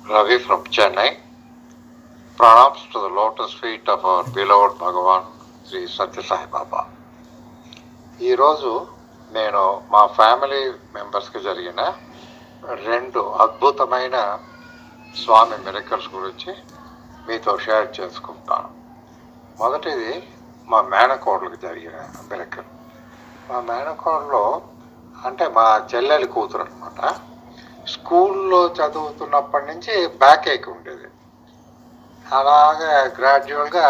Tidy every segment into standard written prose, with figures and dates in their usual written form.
Ravi from Chennai. Pranams to the lotus feet of our beloved Bhagavan Sri Satya Sai Baba. ఈరోజు నేను మా family మెంబర్స్కి జరిగిన రెండు అద్భుతమైన స్వామి మిరకల్స్ గురించి మీతో షేర్ చేసుకుంటాను. మొదటిది మా మేనకోడలకు జరిగిన మిరకల్. మా మేనకోడలో అంటే మా చెల్లెలి కూతురు అనమాట. స్కూల్లో చదువుతున్నప్పటి నుంచి బ్యాక్ ఏక్ ఉండేది. అలాగే గ్రాడ్యువల్గా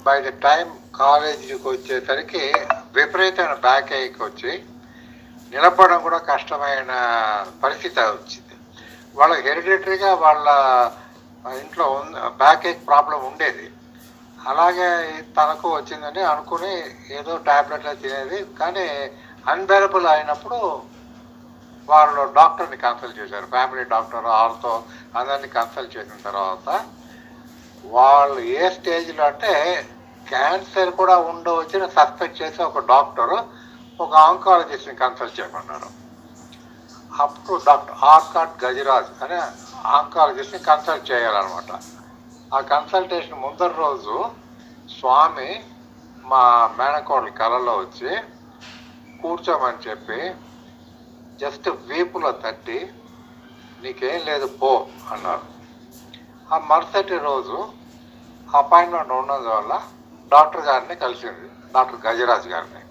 బై ద టైం కాలేజీకి వచ్చేసరికి విపరీతమైన బ్యాక్ ఏక్ వచ్చి నిలబడడం కూడా కష్టమైన పరిస్థితి వచ్చింది. వాళ్ళకి హెరిడిటరీగా వాళ్ళ ఇంట్లో బ్యాక్ ఏక్ ప్రాబ్లం ఉండేది. అలాగే తనకు వచ్చిందని అనుకుని ఏదో ట్యాబ్లెట్లు తినేది. కానీ అన్బెరబుల్ అయినప్పుడు వాళ్ళు డాక్టర్ని కన్సల్ట్ చేశారు. ఫ్యామిలీ డాక్టర్ వాళ్ళతో అందరినీ కన్సల్ట్ చేసిన తర్వాత వాళ్ళు ఏ స్టేజ్లో అంటే క్యాన్సర్ కూడా ఉండవచ్చని సస్పెక్ట్ చేసి ఒక డాక్టరు ఒక ఆంకాలజిస్ట్ని కన్సల్ట్ చేయమన్నారు. అప్పుడు డాక్టర్ ఆర్కాట్ గజరాజ్ అనే ఆంకాలజిస్ట్ని కన్సల్ట్ చేయాలన్నమాట. ఆ కన్సల్టేషన్ ముందర రోజు స్వామి మా మేనకోడల కళలో వచ్చి కూర్చోమని చెప్పి జస్ట్ వీపులో తట్టి నీకేం లేదు పో అన్నారు. ఆ మరుసటి రోజు అపాయింట్మెంట్ ఉన్నందువల్ల డాక్టర్ గారిని కలిసింది, డాక్టర్ గజరాజ్ గారిని.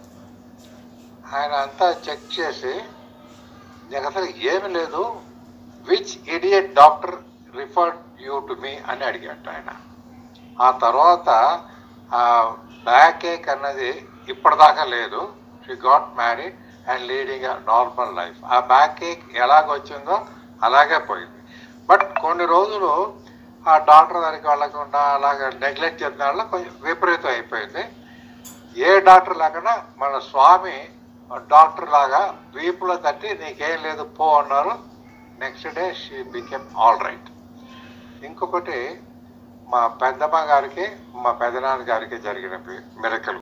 ఆయన అంతా చెక్ చేసి నీకు అసలు ఏమి లేదు, which idiot doctor referred you to me అని అడిగాడు ఆయన. ఆ తర్వాత బ్యాక్ ఏక్ అన్నది ఇప్పటిదాకా లేదు. She got married and leading a normal life. ఆ బ్యాక్ ఏక్ ఎలాగొచ్చిందో అలాగే పోయింది. బట్ కొన్ని రోజులు ఆ డాక్టర్ దగ్గరికి వెళ్ళకుండా అలాగే నెగ్లెక్ట్ చేసిన వల్ల కొంచెం విపరీతం అయిపోయింది. ఏ డాక్టర్ లేకుండా మన స్వామి డాక్టర్ లాగా వీపులో తట్టి నీకేం లేదు పో అన్నారు. Next day she became all right. ఇంకొకటి మా పెద్దమ్మ గారికి మా పెదనాన్న గారికి జరిగిన మిరకల్